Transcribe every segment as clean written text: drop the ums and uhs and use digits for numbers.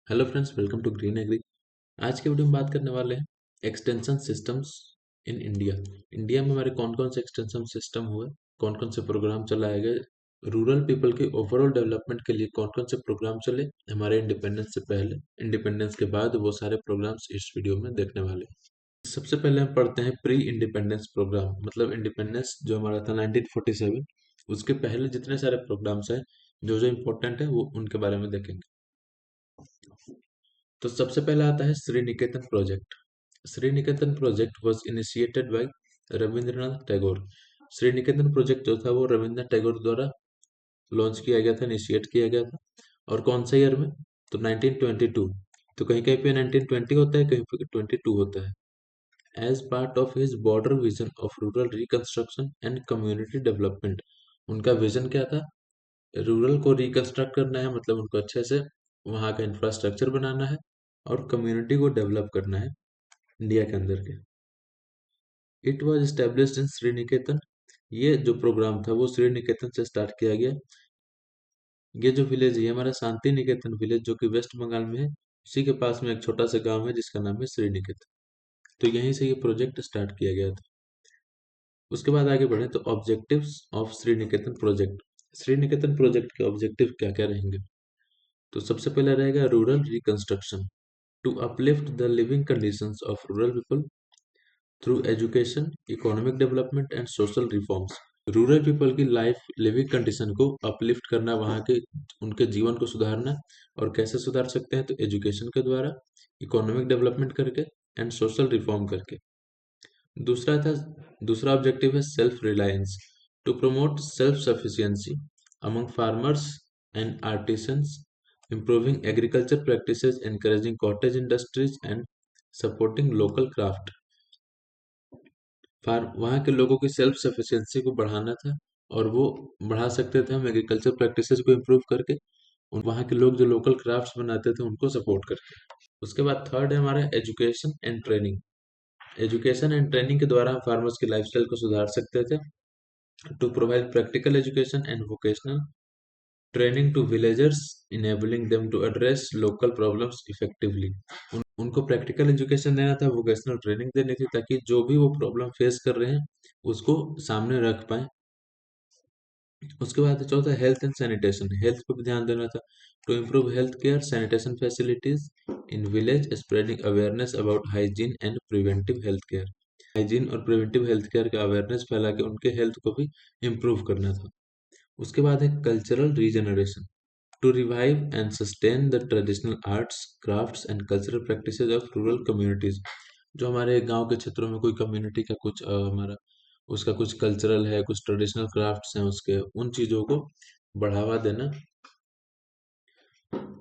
Hello friends, welcome to green agri. आज के video में बात करने वाले हैं extension systems in India. India में हमारे कौन कौन से एक्सटेंशन सिस्टम हुए, कौन कौन से प्रोग्राम चलाए गए, रूरल पीपल के ओवरऑल डेवलपमेंट के लिए कौन कौन से प्रोग्राम चले हमारे इंडिपेंडेंस से पहले, इंडिपेंडेंस के बाद, वो सारे प्रोग्राम्स इस वीडियो में देखने वाले हैं। सबसे पहले हम पढ़ते हैं प्री इंडिपेंडेंस प्रोग्राम, मतलब इंडिपेंडेंस जो हमारा था 1947, उसके पहले जितने सारे प्रोग्राम्स हैं जो जो इम्पोर्टेंट है वो उनके बारे में देखेंगे। तो सबसे पहला आता है Sriniketan project. Sriniketan project was initiated by Rabindranath Tagore. Sriniketan project जो था वो रविंद्रनाथ टैगोर द्वारा लॉन्च किया गया था, इनिशिएट किया गया था। और कौन सा ईयर में? तो 1922। तो कहीं कहीं पे 1920 होता है, कहीं पे 22 होता है। As part of his border vision of rural reconstruction and community development. उनका विजन क्या था? रूरल को रिकंस्ट्रक्ट करना है, मतलब उनको अच्छे से वहाँ का इंफ्रास्ट्रक्चर बनाना है और कम्युनिटी को डेवलप करना है इंडिया के अंदर के। It was established in Sriniketan. ये जो प्रोग्राम था वो श्रीनिकेतन से स्टार्ट किया गया। ये जो विलेज है हमारा शांति निकेतन विलेज, जो कि वेस्ट बंगाल में है, उसी के पास में एक छोटा सा गांव है जिसका नाम है श्रीनिकेतन। तो यहीं से ये प्रोजेक्ट स्टार्ट किया गया था। उसके बाद आगे बढ़े तो objectives of Sriniketan project. Sriniketan project के ऑब्जेक्टिव क्या क्या रहेंगे? तो सबसे पहला रहेगा rural reconstruction, to uplift the living conditions of rural people through education, economic development and social reforms. Rural people की लाइफ लिविंग कंडीशन को अपलिफ्ट करना, वहाँ के उनके जीवन को सुधारना। और कैसे सुधार सकते हैं? तो एजुकेशन के द्वारा, इकोनॉमिक डेवलपमेंट करके एंड सोशल रिफॉर्म करके। दूसरा था दूसरा ऑब्जेक्टिव है self reliance, to promote self sufficiency among farmers and artisans, improving agriculture practices, encouraging cottage industries and supporting local craft। वहाँ के लोगों की सेल्फ सफिशिएंसी को बढ़ाना था, और वो बढ़ा सकते थे हम एग्रीकल्चर प्रैक्टिसेस को इम्प्रूव करके, और वहाँ के लोग जो लोकल क्राफ्ट्स बनाते थे उनको सपोर्ट करके। उसके बाद थर्ड है हमारा education and training. Education and training के द्वारा हम फार्मर्स की लाइफस्टाइल को सुधार सकते थे। To provide practical education and vocational training to villagers, enabling them to address local problems effectively. उनको प्रैक्टिकल एजुकेशन देना था, वोकेशनल ट्रेनिंग देनी थी, ताकि जो भी वो प्रॉब्लम फेस कर रहे हैं उसको सामने रख पाए। उसके बाद चौथा हेल्थ एंड सैनिटेशन, हेल्थ पर भी ध्यान देना था। To improve health care sanitation facilities in village, spreading awareness about hygiene and preventive health care. Hygiene और प्रिवेंटिव हेल्थ केयर का अवेयरनेस फैला के उनके हेल्थ को भी इम्प्रूव करना था। उसके बाद है cultural regeneration, to revive and sustain the traditional arts, crafts and cultural practices of rural communities. जो हमारे गांव के क्षेत्रों में कोई कम्युनिटी का कुछ हमारा उसका कुछ कल्चरल है, कुछ ट्रेडिशनल क्राफ्ट्स हैं उसके, उन चीज़ों को बढ़ावा देना,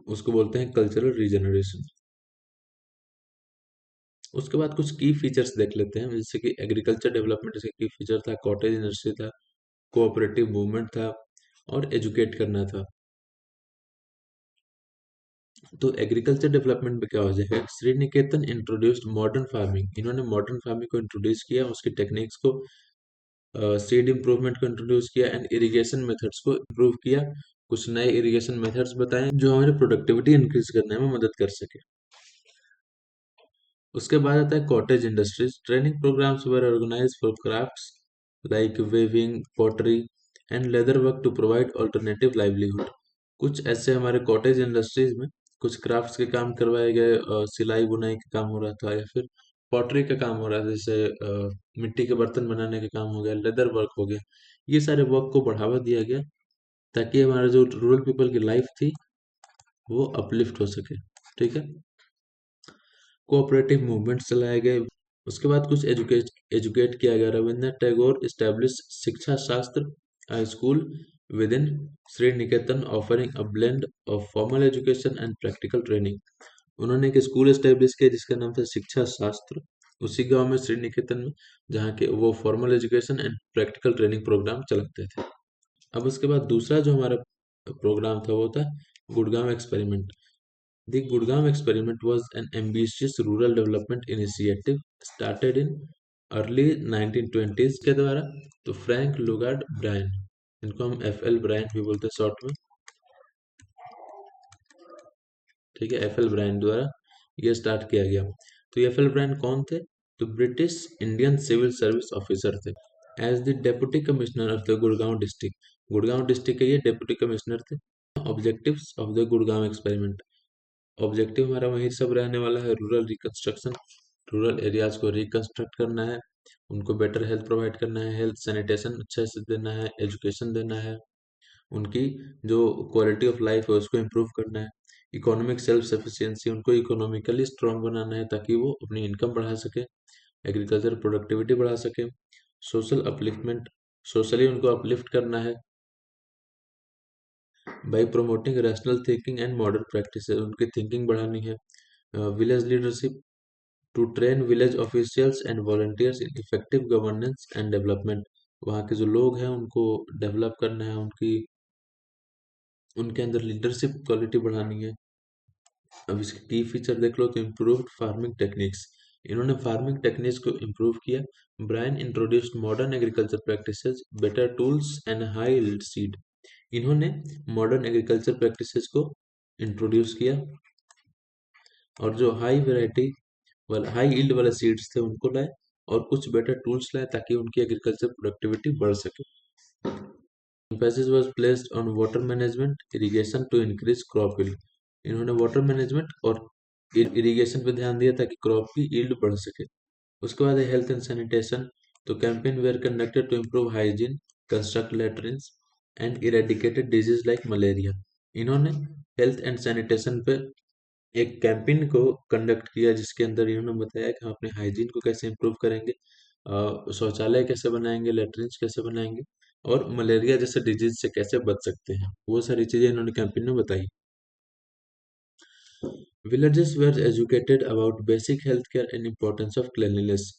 उसको बोलते हैं कल्चरल रीजनरेशन। उसके बाद कुछ की फीचर्स देख लेते हैं, जैसे कि एग्रीकल्चर डेवलपमेंट इसका की फीचर था, कॉटेज इंडस्ट्री था, कोऑपरेटिव मूवमेंट था, और एजुकेट करना था। तो एग्रीकल्चर डेवलपमेंट में क्या हो जाएगा? श्री निकेतन इंट्रोड्यूस्ड मॉडर्न फार्मिंग। इन्होंने मॉडर्न फार्मिंग को इंट्रोड्यूस किया, उसकी टेक्निक्स को, सीड इम्प्रूवमेंट को इंट्रोड्यूस किया, एंड इरिगेशन मेथड्स को इम्प्रूव किया। कुछ नए इरिगेशन मेथड्स बताएं जो हमारी प्रोडक्टिविटी इंक्रीज करने में मदद कर सके। उसके बाद आता है cottage industries. Training programs were organize for crafts like weaving, pottery and leather work to provide alternative livelihood. कुछ ऐसे हमारे कॉटेज इंडस्ट्रीज में कुछ क्राफ्ट्स के काम करवाए गए, सिलाई बुनाई का काम हो रहा था, या फिर पॉटरी का काम हो रहा था, जैसे मिट्टी के बर्तन बनाने का काम हो गया, लेदर वर्क हो गया। ये सारे वर्क को बढ़ावा दिया गया ताकि हमारा जो रूरल पीपल की लाइफ थी वो अपलिफ्ट हो सके। ठीक है। कोऑपरेटिव मूवमेंट चलाए गए। उसके बाद कुछ एजुकेट किया गया। रविंद्रनाथ टैगोर स्टैब्लिश शिक्षा शास्त्र school with in Shri Niketan, offering a blend of formal education and practical training. उन्होंने एक स्कूल एस्टेब्लिश किया जिसका नाम था शिक्षा शास्त्र, उसी गांव में श्री निकेतन में, जहाँ के वो formal education and practical training program चलाते थे। अब उसके बाद दूसरा जो हमारा प्रोग्राम था वो था Gurgaon experiment. The Gurgaon experiment was an ambitious rural development initiative started in early 1920s के द्वारा, तो फ्रैंक लुगार्ड ब्रायन, इनको हम FL ब्रायन भी बोलते हैं शॉर्ट में। ठीक है, एफ एल ब्रायन द्वारा ये स्टार्ट किया गया। तो एफ एल ब्रायन कौन थे? तो British Indian civil service officer थे। As the deputy commissioner of the Gurgaon district के ये डेप्यूटी कमिश्नर थे। Objectives of the Gurgaon experiment, objective हमारा वही सब रहने वाला है, रूरल रिकंस्ट्रक्शन, रूरल एरियाज को रिकंस्ट्रक्ट करना है, उनको बेटर हेल्थ प्रोवाइड करना है, हेल्थ सैनिटेशन अच्छे से देना है, एजुकेशन देना है, उनकी जो क्वालिटी ऑफ लाइफ है उसको इम्प्रूव करना है, इकोनॉमिक सेल्फ सफिशिएंसी, उनको इकोनॉमिकली स्ट्रांग बनाना है ताकि वो अपनी इनकम बढ़ा सके, एग्रीकल्चर प्रोडक्टिविटी बढ़ा सके, सोशल अपलिफ्टमेंट, सोशली उनको अपलिफ्ट करना है by promoting rational thinking and modern practice, उनकी थिंकिंग बढ़ानी है, village leadership to train village officials and volunteers in effective governance and development, वहाँ के जो लोग हैं उनको डेवलप करना है, उनके अंदर लीडरशिप क्वालिटी बढ़ानी है। अब इसके की फीचर देख लो तो इम्प्रूव्ड फार्मिंग टेक्निक्स, इन्होंने फार्मिंग टेक्निक्स को इम्प्रूव किया। Brayne introduced modern agriculture practices, better tools and high yield seed, इन्होंने मॉडर्न एग्रीकल्चर प्रैक्टिसेस को इंट्रोड्यूस किया और जो हाई यील्ड वाले सीड्स थे उनको लाए और कुछ बेटर टूल्स लाए ताकि उनकी एग्रीकल्चर प्रोडक्टिविटी बढ़ सके। Emphasis was placed on water management, irrigation to increase crop yield, इन्होंने वाटर मैनेजमेंट और इरिगेशन पे ध्यान दिया ताकि क्रॉप की यील्ड बढ़ सके। उसके बाद हेल्थ एंड सैनिटेशन, तो campaign were conducted to improve hygiene, construct latrines and eradicated disease like malaria, इन्होंने हेल्थ एंड सैनिटेशन पे एक कैंपेन को कंडक्ट किया जिसके अंदर इन्होंने बताया कि हम अपने हाइजीन को कैसे इम्प्रूव करेंगे, शौचालय कैसे बनाएंगे, लेटरिन्स कैसे बनाएंगे और मलेरिया जैसे डिजीज से कैसे बच सकते हैं, वो सारी चीजें इन्होंने कैंपेन में बताई। Villagers were educated about basic health care and importance of cleanliness,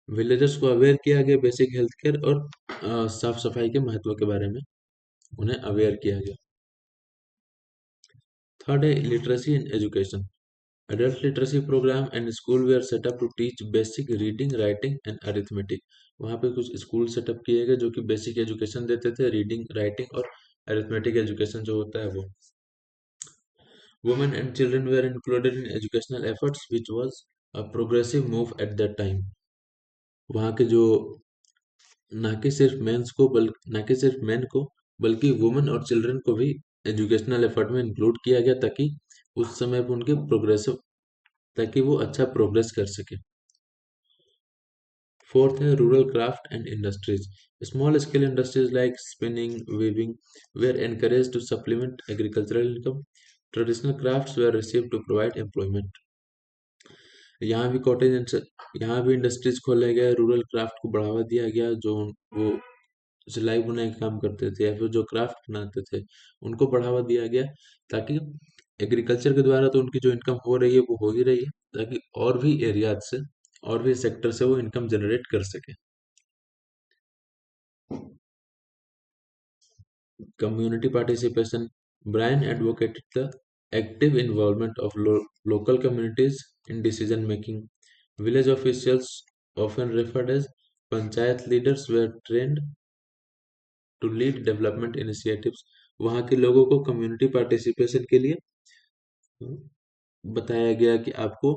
villagers को अवेयर किया गया बेसिक हेल्थ केयर और साफ सफाई के महत्व के बारे में उन्हें अवेयर किया गया। थर्ड है literacy in education, adult literacy program and school were set up to teach basic reading, writing and arithmetic, वहाँ पे कुछ स्कूल सेटअप किए गए जो कि बेसिक एजुकेशन देते थे, रीडिंग राइटिंग और अरिथमेटिक एजुकेशन जो होता है वो। Women and children were included in educational efforts which was a progressive move at that time, वहाँ के जो ना कि सिर्फ मेन को बल्कि वुमेन और चिल्ड्रन को भी एजुकेशनल एफर्ट में इंक्लूड किया गया ताकि उस समय पे उनके प्रोग्रेसिव ताकि वो अच्छा प्रोग्रेस कर सके। फोर्थ है rural craft and industries, small scale industries like spinning, weaving were encourage to supplement agricultural income, traditional crafts were receive to provide employment, यहाँ भी इंडस्ट्रीज खोले गए, रूरल क्राफ्ट को बढ़ावा दिया गया, जो वो सिलाई बुनाई का काम करते थे या फिर जो क्राफ्ट बनाते थे उनको बढ़ावा दिया गया ताकि एग्रीकल्चर के द्वारा तो उनकी जो इनकम हो रही है वो हो ही रही है ताकि और भी एरियाज से और भी सेक्टर से वो इनकम जनरेट कर सके। Community participation, Bryan advocated the active involvement of local communities in decision making. Village officials, often referred as panchayat leaders, were trained to lead development initiatives. वहाँ के लोगों को कम्युनिटी पार्टिसिपेशन के लिए बताया गया कि आपको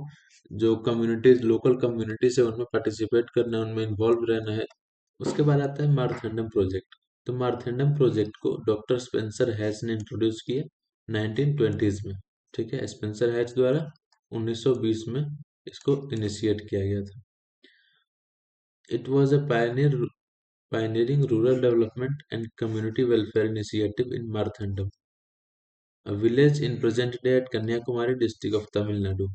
जो कम्युनिटीज लोकल कम्युनिटीज है उनमें पार्टिसिपेट करना है, उनमें इन्वॉल्व रहना है। उसके बाद आता है मार्थंडम प्रोजेक्ट, तो मार्थंडम प्रोजेक्ट को डॉक्टर स्पेंसर हैच ने इंट्रोड्यूस किया 1920s में, ठीक है, स्पेंसर हैच द्वारा 1920 में इसको इनिशिएट किया गया था। It was a pioneering rural development and community welfare initiative in Marthandam, a village in present day at Kanyakumari district of Tamil Nadu.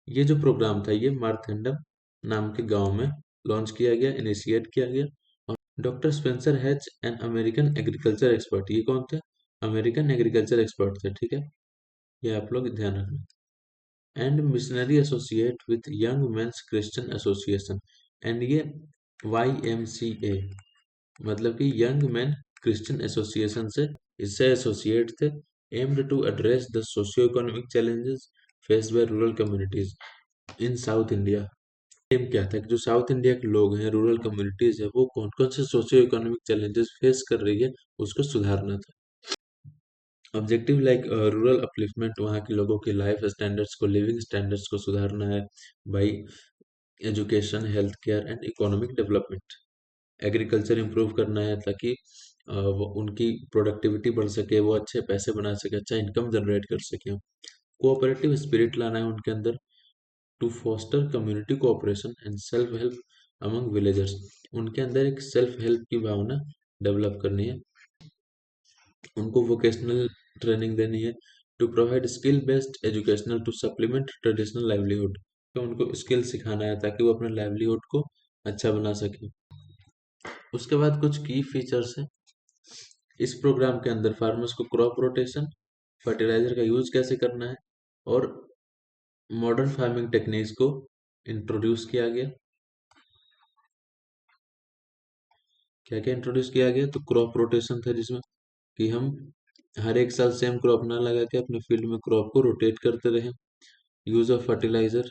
ये जो प्रोग्राम था ये मार्थंडम नाम के गांव में लॉन्च किया गया, इनिशिएट किया गया। और doctor Spencer hatch an American agriculture expert, ये कौन थे? अमेरिकन एग्रीकल्चर एक्सपर्ट थे, ठीक है, ये आप लोग ध्यान रखना। And machinery associate with young mains Christian association, and ये YMCA मतलब कि यंग मैन क्रिश्चियन एसोसिएशन से इससे एसोसिएट थे, aimed to address the socio economic challenges faced by rural communities in South India. Aim क्या था कि जो साउथ इंडिया के लोग हैं, रूरल कम्युनिटीज है, वो कौन कौन से सोशियो इकोनॉमिक चैलेंजेस फेस कर रही है उसको सुधारना था। ऑब्जेक्टिव लाइक रूरल अपलिफ्टमेंट, वहाँ के लोगों की लाइफ स्टैंडर्ड्स को, लिविंग स्टैंडर्ड्स को सुधारना है by education, health care and economic development. Agriculture improve करना है ताकि वो उनकी प्रोडक्टिविटी बढ़ सके, वो अच्छे पैसे बना सके, अच्छा इनकम जनरेट कर सके। कोऑपरेटिव स्पिरिट लाना है उनके अंदर, to foster community cooperation and self help among villagers. उनके अंदर एक सेल्फ हेल्प की भावना डेवलप करनी है। उनको वोकेशनल ट्रेनिंग देनी है, to provide skill based educational to supplement traditional livelihood. तो उनको स्किल सिखाना है ताकि वो अपने लाइवलीहुड को अच्छा बना सके। उसके बाद कुछ की फीचर्स हैं इस प्रोग्राम के अंदर। फार्मर्स को क्रॉप रोटेशन, फर्टिलाइजर का यूज कैसे करना है, और मॉडर्न फार्मिंग टेक्निक्स को इंट्रोड्यूस किया गया। क्या क्या इंट्रोड्यूस किया गया, तो क्रॉप रोटेशन था जिसमें कि हम हर एक साल सेम क्रॉप ना लगा के अपने फील्ड में क्रॉप को रोटेट करते रहें। यूज ऑफ फर्टिलाइजर,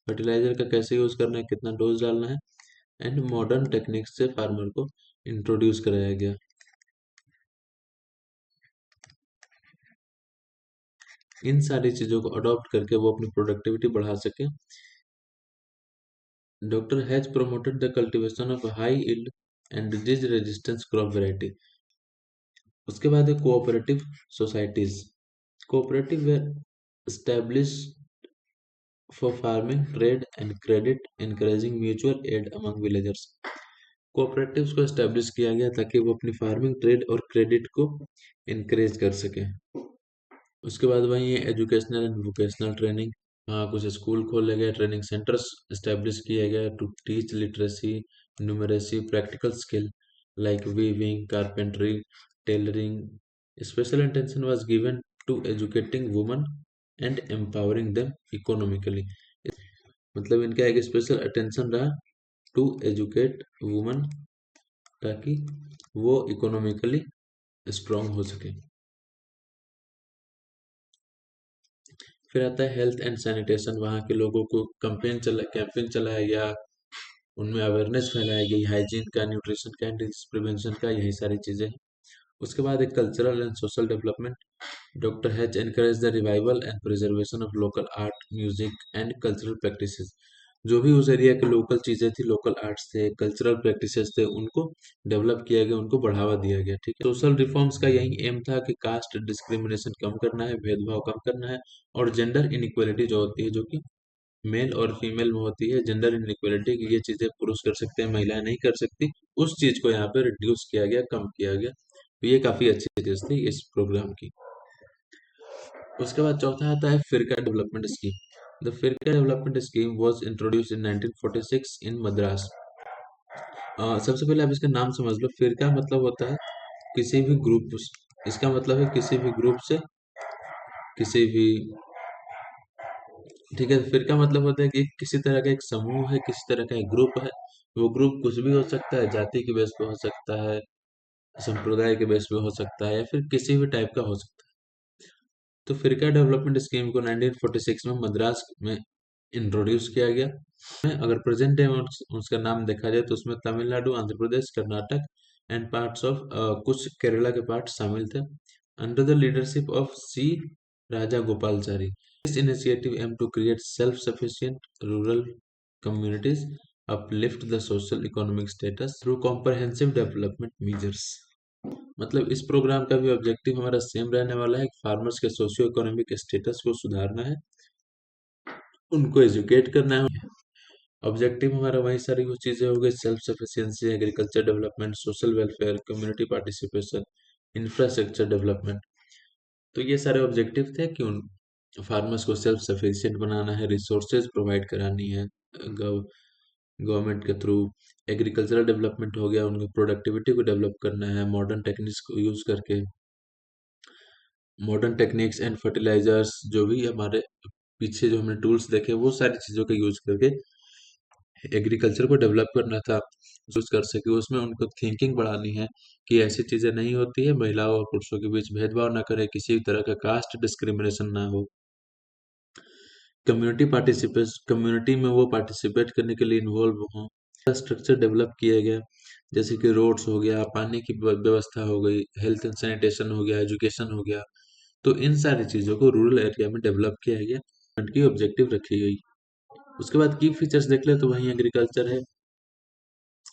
फर्टिलाइजर का कैसे यूज करना है, कितना डोज डालना है, एंड मॉडर्न टेक्निक्स से फार्मर को इंट्रोड्यूस कराया गया। इन सारी चीजों को अडॉप्ट करके वो अपनी प्रोडक्टिविटी बढ़ा सके। Doctor has promoted the cultivation of high yield and disease resistance crop variety। उसके बाद है cooperative societies. Cooperative were established for farming, trade and credit, encouraging mutual aid among villagers। Cooperatives को establish किया गया ताकि वो अपनी फार्मिंग, ट्रेड और क्रेडिट को इनकरेज कर सके। उसके बाद वही है एजुकेशनल एंड वोकेशनल ट्रेनिंग। हाँ, कुछ स्कूल खोले गए, ट्रेनिंग सेंटर्स एस्टेब्लिश किए गए to teach literacy, numeracy, practical skill like weaving, carpentry, tailoring. Special attention was given to educating women and empowering them economically. मतलब इनका एक स्पेशल अटेंशन रहा टू एजुकेट वुमन ताकि वो इकोनॉमिकली स्ट्रांग हो सके। फिर आता है हेल्थ एंड सैनिटेशन। वहाँ के लोगों को कैंपेन चलाया गया, उनमें अवेयरनेस फैलाई गई हाइजीन का, न्यूट्रिशन का, डिजीज प्रिवेंशन का, यही सारी चीजें। उसके बाद एक cultural and social development. Doctor has encourage the revival and preservation of local art, music and cultural practices. जो भी उस एरिया के लोकल चीजें थी, लोकल आर्ट्स थे, कल्चरल प्रैक्टिसेस थे, उनको डेवलप किया गया, उनको बढ़ावा दिया गया। ठीक है, सोशल रिफॉर्म्स का यही एम था कि कास्ट डिस्क्रिमिनेशन कम करना है, भेदभाव कम करना है, और जेंडर इनइक्वलिटी जो होती है, जो कि मेल और फीमेल में होती है, जेंडर इनइक्वलिटी की, ये चीजें पुरुष कर सकते हैं, महिलाएं नहीं कर सकती, उस चीज को यहाँ पे रिड्यूस किया गया, कम किया गया। तो ये काफी अच्छी चीज थी इस प्रोग्राम की। उसके बाद चौथा आता है Firka development scheme. The Firka development scheme was introduced in 1946 in Madras. सबसे पहले आप इसका नाम समझ लो। फिरका मतलब होता है किसी भी ग्रुप, इसका मतलब है किसी भी ग्रुप से, किसी भी, ठीक है। फिर का मतलब होता है कि किसी तरह का एक समूह है, किसी तरह का एक ग्रुप है। वो ग्रुप कुछ भी हो सकता है, जाति के बेस पे हो सकता है, संप्रदाय के बेस पे हो सकता है, या फिर किसी भी टाइप का हो सकता है। तो फिरका डेवलपमेंट स्कीम को 1946 में मद्रास में इंट्रोड्यूस किया गया। अगर प्रेजेंट डे में उसका नाम देखा जाए तो उसमें Tamil Nadu, Andhra Pradesh, Karnataka and parts of कुछ केरला के पार्ट शामिल थे, under the leadership of C Raja Gopalachari. This initiative aim to create self sufficient rural communities, uplift the social economic status through comprehensive development measures। मतलब इस प्रोग्राम का भी ऑब्जेक्टिव हमारा सेम रहने वाला है, फार्मर्स के सोशियो इकोनॉमिक स्टेटस को सुधारना है, उनको एजुकेट करना है। ऑब्जेक्टिव हमारा वही सारी वो चीजें हो गई, self sufficiency, agriculture development, social welfare, community participation, infrastructure development. तो ये सारे ऑब्जेक्टिव थे कि उन फार्मर्स को सेल्फ सफिशिएंट बनाना है, रिसोर्सेज प्रोवाइड करानी है गवर्नमेंट के थ्रू, एग्रीकल्चरल डेवलपमेंट हो गया, उनकी प्रोडक्टिविटी को डेवलप करना है मॉडर्न टेक्निक्स को यूज करके, मॉडर्न टेक्निक्स एंड फर्टिलाइजर्स, जो भी हमारे पीछे जो हमने टूल्स देखे, वो सारी चीजों का यूज करके एग्रीकल्चर को डेवलप करना था, यूज कर सके। उसमें उनको थिंकिंग बढ़ानी है कि ऐसी चीजें नहीं होती है, महिलाओं और पुरुषों के बीच भेदभाव ना करे, किसी भी तरह का कास्ट डिस्क्रिमिनेशन ना हो। कम्युनिटी पार्टिसिपेट, कम्युनिटी में वो पार्टिसिपेट करने के लिए इन्वॉल्व हों, स्ट्रक्चर डेवलप किया गया, जैसे कि रोड्स हो गया, पानी की व्यवस्था हो गई, हेल्थ एंड सैनिटेशन हो गया, एजुकेशन हो गया। तो इन सारी चीज़ों को रूरल एरिया में डेवलप किया गया, उनकी ऑब्जेक्टिव रखी गई। उसके बाद की फीचर्स देख ले तो वहीं एग्रीकल्चर है।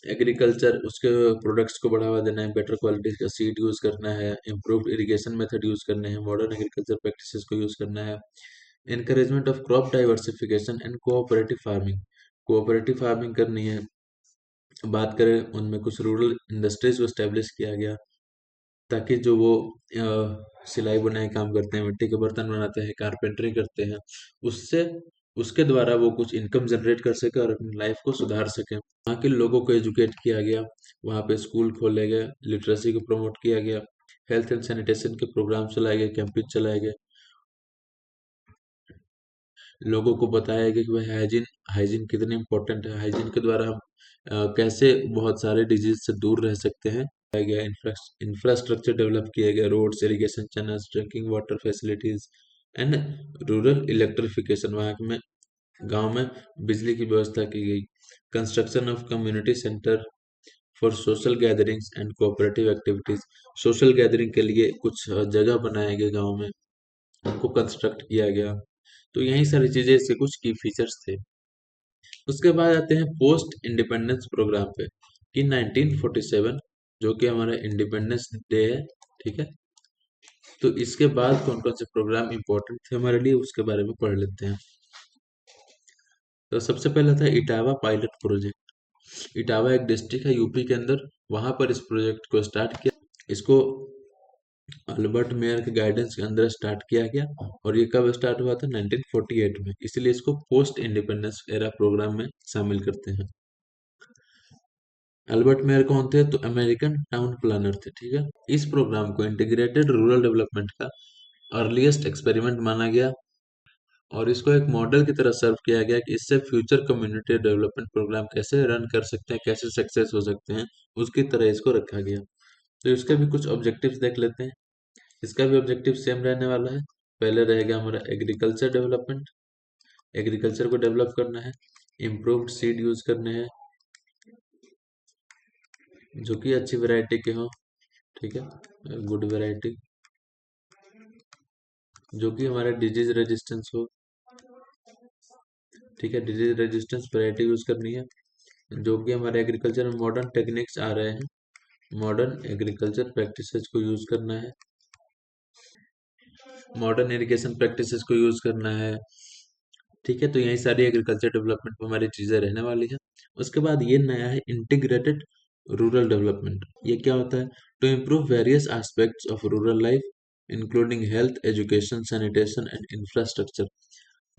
एग्रीकल्चर, उसके प्रोडक्ट्स को बढ़ावा देना है, बेटर क्वालिटी का सीड यूज करना है, इम्प्रूव्ड इरिगेशन मेथड यूज करने हैं, मॉडर्न एग्रीकल्चर प्रैक्टिसेस को यूज करना है, encouragement of crop diversification and cooperative farming. Cooperative farming करनी है। बात करें उनमें कुछ रूरल इंडस्ट्रीज को स्टेब्लिश किया गया, ताकि जो वो सिलाई बुनाई काम करते हैं, मिट्टी के बर्तन बनाते हैं, कारपेंटरी करते हैं, उससे उसके द्वारा वो कुछ इनकम जनरेट कर सके और अपनी लाइफ को सुधार सके। वहाँ के लोगों को एजुकेट किया गया, वहाँ पे स्कूल खोले गए, लिटरेसी को प्रमोट किया गया, हेल्थ एंड सैनिटेशन के प्रोग्राम चलाए गए, कैंपेन चलाए गए, लोगों को बताया गया कि भाई हाइजीन हाइजीन कितनी इंपॉर्टेंट है, हाइजीन के द्वारा हम कैसे बहुत सारे डिजीज से दूर रह सकते हैं। गया इंफ्रास्ट्रक्चर डेवलप किया गया, roads, irrigation channels, drinking water facilities and rural electrification. वहाँ में गांव में बिजली की व्यवस्था की गई। Construction of community center for social gatherings and cooperative activities. Social gathering के लिए कुछ जगह बनाए गए गांव में, उनको कंस्ट्रक्ट किया गया। तो यही सारी चीजें, इसके कुछ की फीचर्स थे। उसके बाद आते हैं पोस्ट इंडिपेंडेंस प्रोग्राम पे, कि 1947 जो कि हमारा इंडिपेंडेंस डे है, ठीक है। तो इसके बाद कौन कौन से प्रोग्राम इंपॉर्टेंट थे हमारे लिए, उसके बारे में पढ़ लेते हैं। तो सबसे पहला था इटावा पायलट प्रोजेक्ट। इटावा एक डिस्ट्रिक्ट है यूपी के अंदर, वहां पर इस प्रोजेक्ट को स्टार्ट किया। इसको अल्बर्ट मेयर के गाइडेंस के अंदर स्टार्ट किया गया, और ये कब स्टार्ट हुआ था? 1948 में। इसलिए इसको पोस्ट इंडिपेंडेंस एरा प्रोग्राम में शामिल करते हैं। अल्बर्ट मेयर कौन थे? तो अमेरिकन टाउन प्लानर थे, ठीक है। इस प्रोग्राम को इंटीग्रेटेड रूरल डेवलपमेंट का अर्लीस्ट एक्सपेरिमेंट माना गया, और इसको एक मॉडल की तरह सर्व किया गया कि इससे फ्यूचर कम्युनिटी डेवलपमेंट प्रोग्राम कैसे रन कर सकते हैं, कैसे सक्सेस हो सकते हैं, उसकी तरह इसको रखा गया। तो इसके भी कुछ ऑब्जेक्टिव्स देख लेते हैं। इसका भी ऑब्जेक्टिव सेम रहने वाला है। पहले रहेगा हमारा एग्रीकल्चर डेवलपमेंट, एग्रीकल्चर को डेवलप करना है, इम्प्रूव्ड सीड यूज करने हैं जो कि अच्छी वैरायटी के हो, ठीक है, गुड वैरायटी, जो कि हमारा डिजीज रेजिस्टेंस हो, ठीक है, डिजीज रेजिस्टेंस वैरायटी यूज करनी है। जो कि हमारे एग्रीकल्चर में मॉडर्न टेक्निक्स आ रहे हैं, मॉडर्न एग्रीकल्चर प्रैक्टिसेस को यूज करना है, मॉडर्न इरिगेशन प्रैक्टिसेस को यूज करना है, ठीक है। तो यही सारी एग्रीकल्चर डेवलपमेंट में हमारी चीजें रहने वाली है। उसके बाद ये नया है इंटीग्रेटेड रूरल डेवलपमेंट। ये क्या होता है? To improve various aspects of rural life including health, education, sanitation and infrastructure.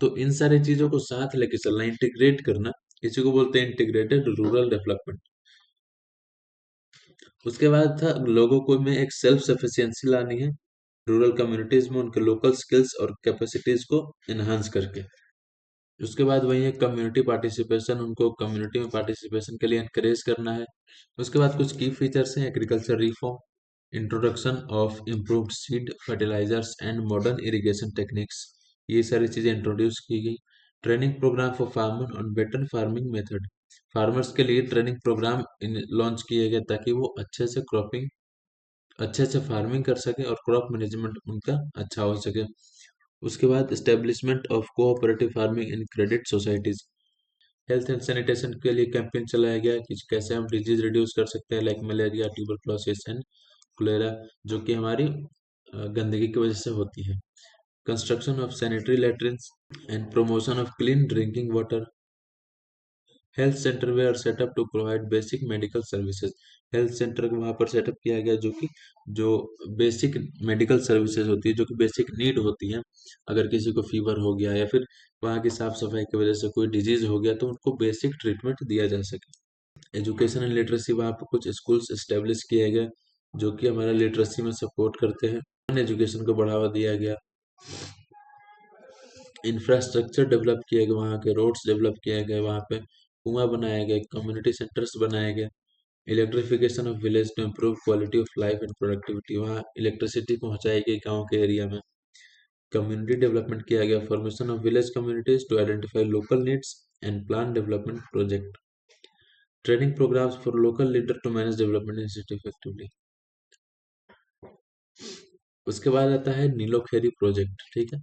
तो इन सारी चीजों को साथ लेके चलना, इंटीग्रेट करना, इसी को बोलते हैं इंटीग्रेटेड रूरल डेवलपमेंट। उसके बाद था लोगों को में एक सेल्फ सफिशिएंसी लानी है रूरल कम्युनिटीज में, उनके लोकल स्किल्स और कैपेसिटीज को एनहांस करके। उसके बाद वही है कम्युनिटी पार्टिसिपेशन, उनको कम्युनिटी में पार्टिसिपेशन के लिए एनकरेज करना है। उसके बाद कुछ की फीचर्स हैं agriculture reform, introduction of improved seed, fertilizers and modern irrigation techniques, ये सारी चीजें इंट्रोड्यूस की गई। Training program for farmer on better farming method, farmers के लिए ट्रेनिंग प्रोग्राम लॉन्च किए गए ताकि वो अच्छे से फार्मिंग कर सके और क्रॉप मैनेजमेंट उनका अच्छा हो सके। उसके बाद establishment of cooperative farming in credit societies. Health and sanitation के लिए कैंपेन चलाया गया कि कैसे हम डिजीज रिड्यूस कर सकते हैं, like malaria, tuberculosis and cholera, जो कि हमारी गंदगी की वजह से होती है। Construction of sanitary latrines and promotion of clean drinking water. Health centre were set up to provide basic medical services. Health centre को वहाँ पर सेटअप किया गया, जो बेसिक मेडिकल सर्विसेज होती है, जो कि बेसिक नीड होती है। अगर किसी को फीवर हो गया या फिर वहाँ की साफ सफाई की वजह से कोई डिजीज हो गया, तो उनको बेसिक ट्रीटमेंट दिया जा सके। एजुकेशन एंड लिटरेसी, वहाँ पर कुछ स्कूल्स एस्टेब्लिश किए गए जो कि हमारा लिटरेसी में सपोर्ट करते हैं। एजुकेशन को बढ़ावा दिया गया। इंफ्रास्ट्रक्चर डेवलप किए गए, वहाँ के रोड्स डेवलप किए गए, वहाँ पे कुआं बनाए गए, कम्युनिटी सेंटर्स बनाए गए। Electrification of village to improve quality of life and productivity, वहाँ इलेक्ट्रिसिटी पहुंचाई गई गाँव के एरिया में। कम्युनिटी डेवलपमेंट किया गया, formation of village communities to identify local needs and plan development project. Training programs for local leader to manage development initiative effectively. उसके बाद आता है नीलोखेरी प्रोजेक्ट, ठीक है।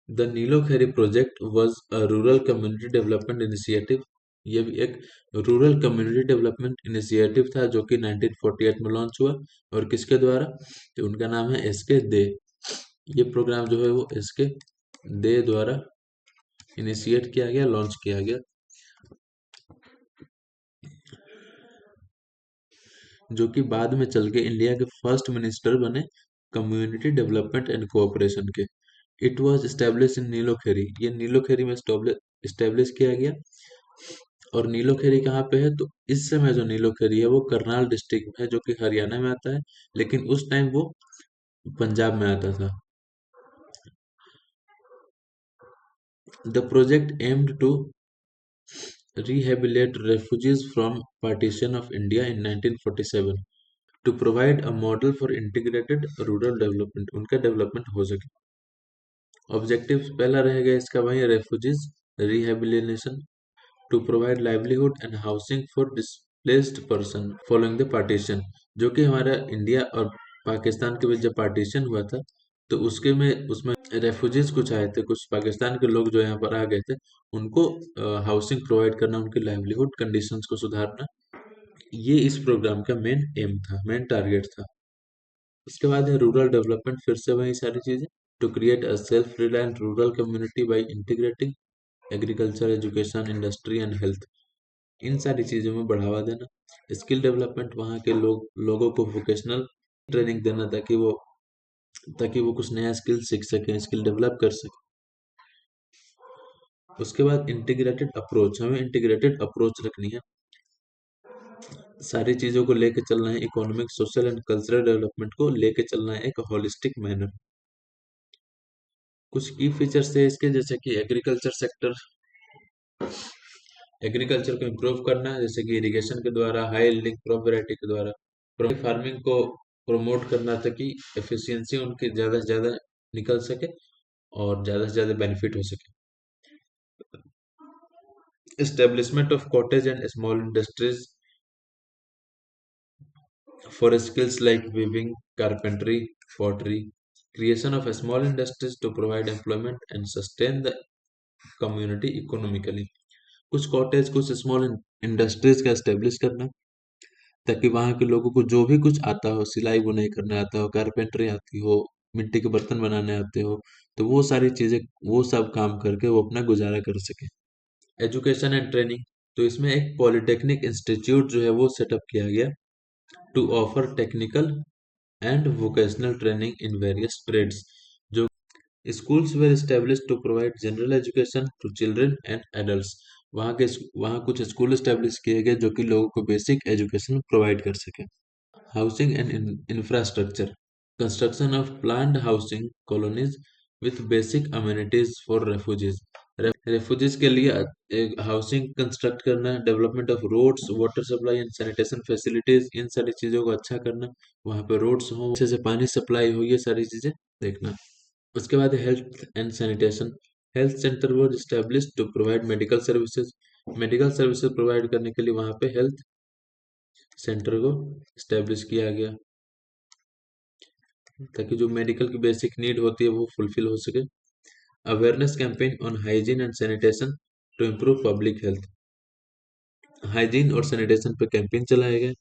The Nilokheri project was a rural community development initiative. ये भी एक rural community development initiative था जो कि 1948 में लॉन्च हुआ। और किसके द्वारा? तो उनका नाम है एस के दे। ये प्रोग्राम जो है वो एस के दे द्वारा इनिशिएट किया गया, लॉन्च किया गया, जो कि बाद में चल के इंडिया के फर्स्ट मिनिस्टर बने कम्युनिटी डेवलपमेंट एंड कोऑपरेशन के। It was establish in Nilokheri. ये नीलोखेरी में एस्टेब्लिश किया गया। और नीलोखेरी कहाँ पे है? तो इस समय जो नीलोखेरी है वो करनाल डिस्ट्रिक्ट में है, जो कि हरियाणा में आता है, लेकिन उस टाइम वो पंजाब में आता था। The project aimed to rehabilitate refugees from partition of India in 1947 to provide a model for integrated rural development। उनका डेवलपमेंट हो सके। ऑब्जेक्टिव पहला रहेगा इसका वही, refugees rehabilitation to provide livelihood and housing for displaced person following the partition. जो कि हमारा इंडिया और पाकिस्तान के बीच जब पार्टीशन हुआ था, तो उसके में उसमें रेफ्यूजीज कुछ आए थे, कुछ पाकिस्तान के लोग जो यहाँ पर आ गए थे, उनको हाउसिंग प्रोवाइड करना, उनकी लाइवलीहुड कंडीशंस को सुधारना, ये इस प्रोग्राम का मेन एम था, मेन टारगेट था। उसके बाद है रूरल डेवलपमेंट, फिर से वही सारी चीजें, to create a self reliant rural community by integrating agriculture, education, industry and health. इन सारी चीजों में बढ़ावा देना। स्किल डेवलपमेंट, वहाँ के लोगों को वोकेशनल ट्रेनिंग देना, ताकि वो कुछ नया स्किल सीख सकें, स्किल डेवलप कर सकें। उसके बाद इंटीग्रेटेड अप्रोच, हमें इंटीग्रेटेड अप्रोच रखनी है, सारी चीजों को लेके चलना है, economic, social and cultural development को लेके चलना है एक होलिस्टिक मैनर। कुछ की फीचर्स है इसके, जैसे कि एग्रीकल्चर सेक्टर, एग्रीकल्चर को इम्प्रूव करना है, जैसे कि इरिगेशन के द्वारा, हाई यील्डिंग क्रॉप वैरायटी के द्वारा, फार्मिंग को प्रमोट करना ताकि एफिशिएंसी उनकी ज्यादा से ज्यादा निकल सके और ज्यादा से ज्यादा बेनिफिट हो सके। Establishment of cottage and small industries for skills like weaving, carpentry, pottery, creation of small industries to provide employment and sustain the community economically। कुछ कॉटेज, कुछ स्मॉल इंडस्ट्रीज का एस्टेब्लिश करना, ताकि वहाँ के लोगों को जो भी कुछ आता हो, सिलाई बुनाई करना आता हो, कारपेंटरी आती हो, मिट्टी के बर्तन बनाने आते हो, तो वो सारी चीजें, वो सब काम करके वो अपना गुजारा कर सके। एजुकेशन एंड ट्रेनिंग, तो इसमें एक पॉलिटेक्निक इंस्टीट्यूट जो है वो सेटअप किया गया, to offer technical and vocational training in various trades। जो schools were established to provide general education to children and adults। वहाँ कुछ स्कूल एस्टेब्लिश किए गए जो कि लोगों को बेसिक एजुकेशन प्रोवाइड कर सके। Housing and infrastructure, construction of planned housing colonies with basic amenities for refugees. Refugees के लिए एक हाउसिंग कंस्ट्रक्ट करना, development of roads, water supply and sanitation facilities, इन सारी चीजों को अच्छा करना, वहाँ पे रोड्स हो, अच्छे से पानी सप्लाई हो, ये सारी चीजें देखना। उसके बाद health and sanitation, health centre वो establish to provide medical services. Medical services provide करने के लिए वहाँ पे हेल्थ सेंटर को एस्टेब्लिश किया गया, ताकि जो मेडिकल की बेसिक नीड होती है वो फुलफिल हो सके। Awareness campaign on hygiene and sanitation to improve public health. Hygiene और सैनिटेशन पे कैंपेन चलाए गए।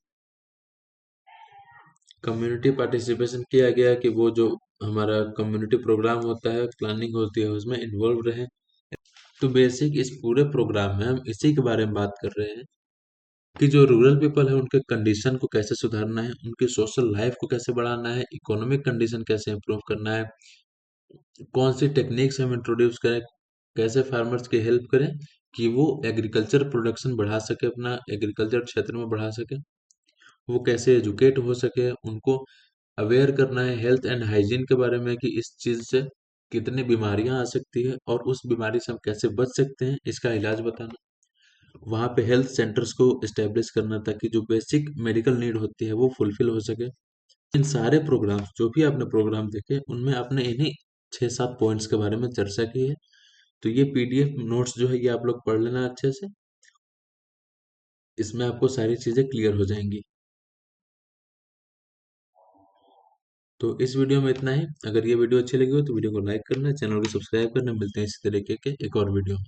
कम्युनिटी पार्टिसिपेशन किया गया कि वो जो हमारा कम्युनिटी प्रोग्राम होता है, प्लानिंग होती है, उसमें इन्वॉल्व रहे। तो बेसिक इस पूरे प्रोग्राम में हम इसी के बारे में बात कर रहे हैं कि जो रूरल पीपल है उनके कंडीशन को कैसे सुधारना है, उनकी सोशल लाइफ को कैसे बढ़ाना है, इकोनॉमिक कंडीशन कैसे इम्प्रूव करना है, कौन सी टेक्निक्स हम इंट्रोड्यूस करें, कैसे फार्मर्स की हेल्प करें कि वो एग्रीकल्चर प्रोडक्शन बढ़ा सके, अपना एग्रीकल्चर क्षेत्र में बढ़ा सके, वो कैसे एजुकेट हो सके, उनको अवेयर करना है हेल्थ एंड हाइजीन के बारे में कि इस चीज से कितनी बीमारियां आ सकती है और उस बीमारी से हम कैसे बच सकते हैं, इसका इलाज बताना। वहाँ पे हेल्थ सेंटर्स को इस्टेब्लिश करना ताकि जो बेसिक मेडिकल नीड होती है वो फुलफिल हो सके। इन सारे प्रोग्राम्स, जो भी आपने प्रोग्राम देखे, उनमें आपने इन्हीं 6-7 पॉइंट्स के बारे में चर्चा की है। तो ये पीडीएफ नोट्स जो है ये आप लोग पढ़ लेना अच्छे से, इसमें आपको सारी चीजें क्लियर हो जाएंगी। तो इस वीडियो में इतना ही। अगर ये वीडियो अच्छी लगी हो तो वीडियो को लाइक करना, चैनल को सब्सक्राइब करना। मिलते हैं इसी तरीके के एक और वीडियो में।